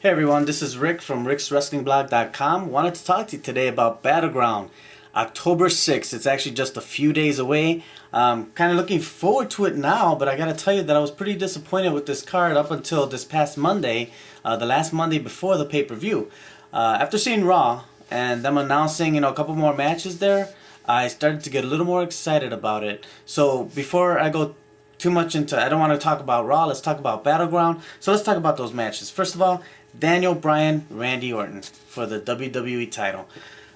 Hey everyone, this is Rick from rickswrestlingblog.com. Wanted to talk to you today about Battleground, October 6th. It's actually just a few days away. Kind of looking forward to it now, but I gotta tell you that I was pretty disappointed with this card up until this past Monday, the last Monday before the pay-per-view. After seeing Raw and them announcing, a couple more matches there, I started to get a little more excited about it. So before I go too much into, I don't want to talk about Raw, let's talk about Battleground. So let's talk about those matches. First of all, Daniel Bryan, Randy Orton for the WWE title.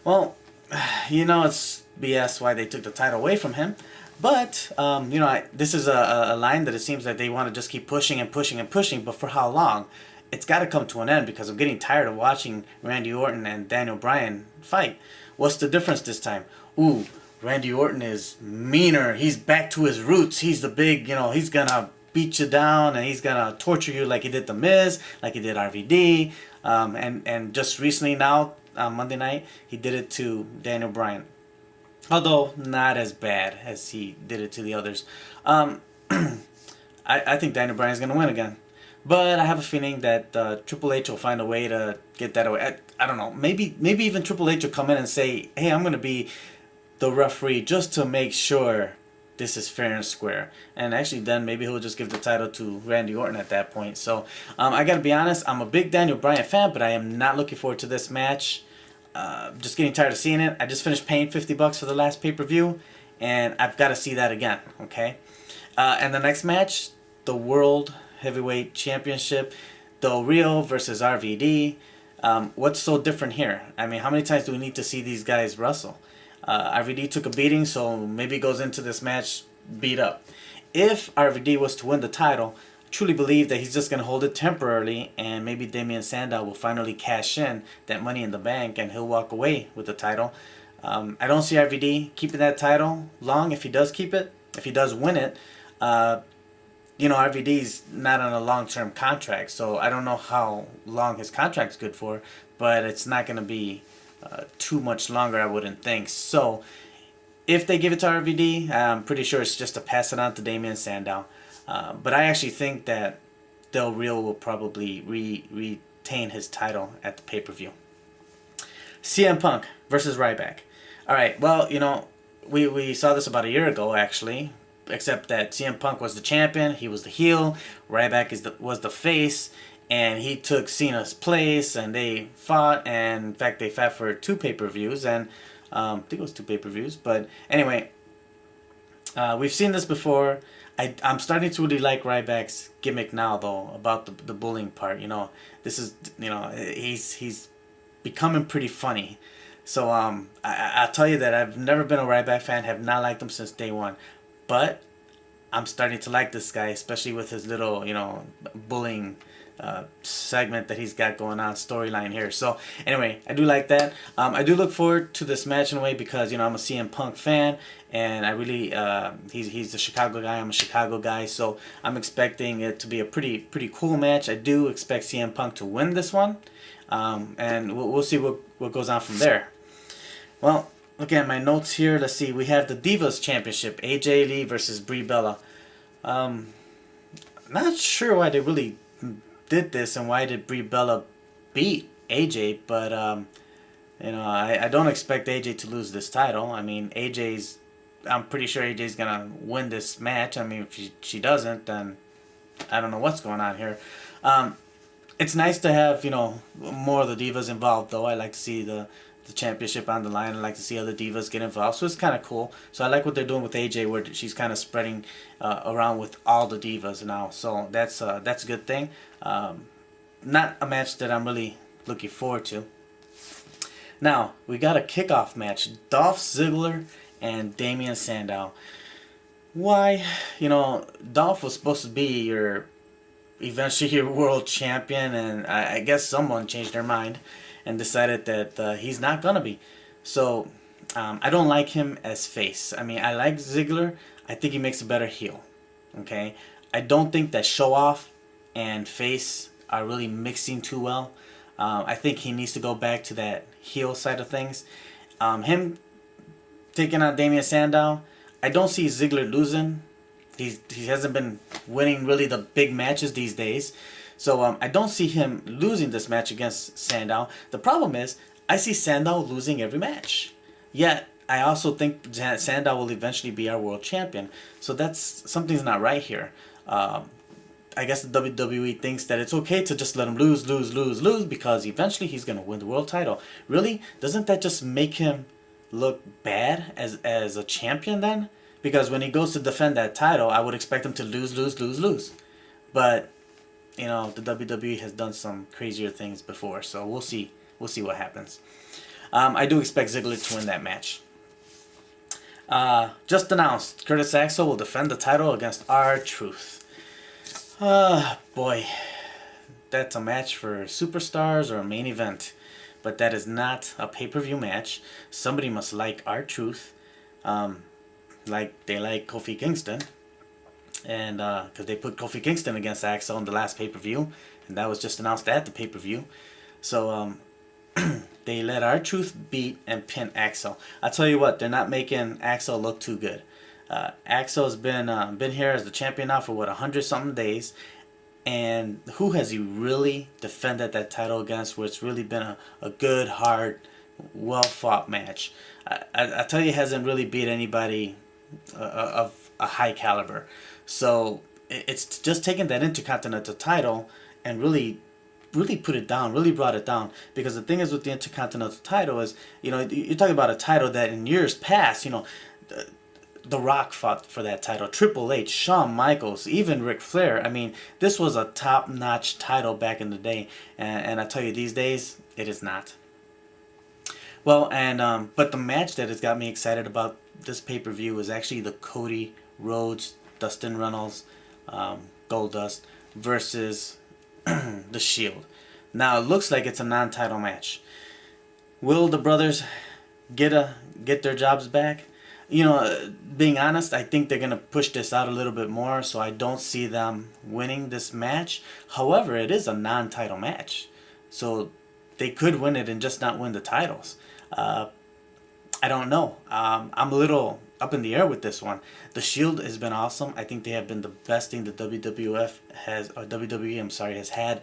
Well, it's BS why they took the title away from him. But, this is a line that it seems that they want to just keep pushing and pushing and pushing, but for how long? It's got to come to an end because I'm getting tired of watching Randy Orton and Daniel Bryan fight. What's the difference this time? Ooh, Randy Orton is meaner. He's back to his roots. He's the big, he's gonna beat you down and he's gonna torture you like he did The Miz, like he did RVD, and just recently now on Monday night he did it to Daniel Bryan, although not as bad as he did it to the others. I think Daniel Bryan's gonna win again, but I have a feeling that Triple H will find a way to get that away. I don't know. Maybe even Triple H will come in and say, "Hey, I'm gonna be the referee just to make sure this is fair and square." And actually then maybe he'll just give the title to Randy Orton at that point. So I gotta be honest, I'm a big Daniel Bryan fan, but I am not looking forward to this match. Just getting tired of seeing it. I just finished paying $50 for the last pay-per-view, and I've got to see that again, okay? And the next match, the World Heavyweight Championship, Del Rio versus RVD. What's so different here? I mean, how many times do we need to see these guys wrestle? RVD took a beating, so maybe goes into this match beat up. If RVD was to win the title, I truly believe that he's just going to hold it temporarily, and maybe Damien Sandow will finally cash in that Money in the Bank, and he'll walk away with the title. I don't see RVD keeping that title long if he does keep it. If he does win it, RVD's not on a long-term contract, so I don't know how long his contract's good for, but it's not going to be too much longer, I wouldn't think. So if they give it to RVD, I'm pretty sure it's just to pass it on to Damien Sandow. But I actually think that Del Rio will probably retain his title at the pay-per-view. CM Punk versus Ryback. Alright, well, we saw this about a year ago, actually, except that CM Punk was the champion, he was the heel, Ryback was the face, and he took Cena's place, and they fought, and in fact they fought for 2 pay-per-views, and I think it was 2 pay-per-views, but anyway, we've seen this before. I'm starting to really like Ryback's gimmick now, though, about the bullying part. This is, he's becoming pretty funny. So I'll tell you that I've never been a Ryback fan, have not liked him since day one, but I'm starting to like this guy, especially with his little, bullying segment that he's got going on, storyline here. So anyway, I do like that. I do look forward to this match in a way because I'm a CM Punk fan, and I really he's a Chicago guy, I'm a Chicago guy, so I'm expecting it to be a pretty cool match. I do expect CM Punk to win this one, and we'll see what goes on from there. Well, looking at my notes here, let's see, we have the Divas Championship, AJ Lee versus Brie Bella. Not sure why they really did this and why did Brie Bella beat AJ, but I don't expect AJ to lose this title. I mean, I'm pretty sure AJ's gonna win this match. I mean, if she doesn't, then I don't know what's going on here. It's nice to have more of the divas involved, though. I like to see the championship on the line. I like to see other divas get involved, so it's kind of cool. So I like what they're doing with AJ, where she's kind of spreading around with all the divas now. So that's a good thing. Not a match that I'm really looking forward to. Now we got a kickoff match: Dolph Ziggler and Damien Sandow. Why? Dolph was supposed to be eventually your world champion, and I guess someone changed their mind and decided that he's not gonna be. So I don't like him as face. I mean, I like Ziggler. I think he makes a better heel. Okay, I don't think that show off and face are really mixing too well. I think he needs to go back to that heel side of things. Him taking on Damien Sandow, I don't see Ziggler losing. He hasn't been winning really the big matches these days. So I don't see him losing this match against Sandow. The problem is, I see Sandow losing every match. Yet, I also think Sandow will eventually be our world champion. So something's not right here. I guess the WWE thinks that it's okay to just let him lose because eventually he's going to win the world title. Really? Doesn't that just make him look bad as a champion then? Because when he goes to defend that title, I would expect him to lose. But, you know, the WWE has done some crazier things before, so we'll see. We'll see what happens. I do expect Ziggler to win that match. Just announced, Curtis Axel will defend the title against R-Truth. Boy, that's a match for superstars or a main event. But that is not a pay-per-view match. Somebody must like R-Truth. Like they like Kofi Kingston. And because they put Kofi Kingston against Axel in the last pay-per-view. And that was just announced at the pay-per-view. So they let R-Truth beat and pin Axel. I tell you what, they're not making Axel look too good. Axel's been here as the champion now for 100-something days, and who has he really defended that title against? Where it's really been a good, hard, well-fought match. I tell you, he hasn't really beat anybody of a high caliber. So it's just taking that Intercontinental title and really put it down, really brought it down. Because the thing is with the Intercontinental title is, you know, you're talking about a title that in years past, you know, The Rock fought for that title, Triple H, Shawn Michaels, even Ric Flair. I mean, this was a top-notch title back in the day, and I tell you, these days, it is not. Well, and but the match that has got me excited about this pay-per-view is actually the Cody, Rhodes, Dustin Runnels, Goldust versus the Shield. Now, it looks like it's a non-title match. Will the brothers get their jobs back? You know, being honest, I think they're going to push this out a little bit more, so I don't see them winning this match. However, it is a non-title match, so they could win it and just not win the titles. I don't know. I'm a little up in the air with this one. The Shield has been awesome. I think they have been the best thing the WWE has had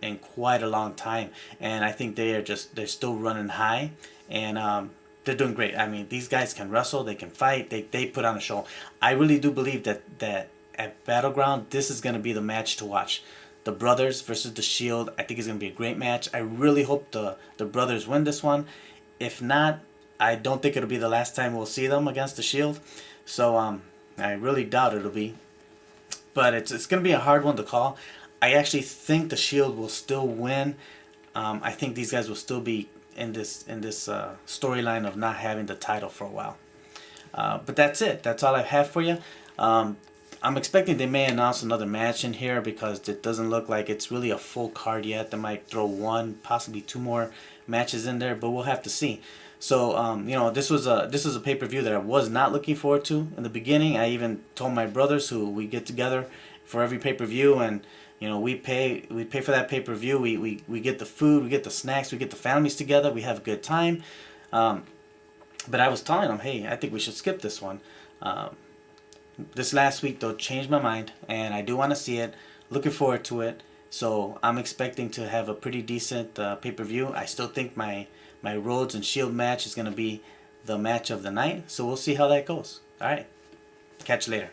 in quite a long time, and I think they're still running high, and they're doing great. I mean, these guys can wrestle, they can fight, they put on a show. I really do believe that at Battleground, this is going to be the match to watch. The brothers versus the Shield, I think it's going to be a great match. I really hope the brothers win this one. If not, I don't think it'll be the last time we'll see them against the Shield. So I really doubt it'll be. But it's going to be a hard one to call. I actually think the Shield will still win. I think these guys will still be in this storyline of not having the title for a while. But that's it. That's all I have for you. I'm expecting they may announce another match in here because it doesn't look like it's really a full card yet. They might throw one, possibly two more matches in there, but we'll have to see. So you know, this is a pay-per-view that I was not looking forward to in the beginning. I even told my brothers, who we get together for every pay-per-view, and you know, we pay for that pay-per-view. We get the food, we get the snacks, we get the families together, we have a good time. But I was telling them, hey, I think we should skip this one. This last week, though, changed my mind, and I do want to see it. Looking forward to it. So I'm expecting to have a pretty decent pay-per-view. I still think my Rhodes and Shield match is going to be the match of the night. So we'll see how that goes. All right. Catch you later.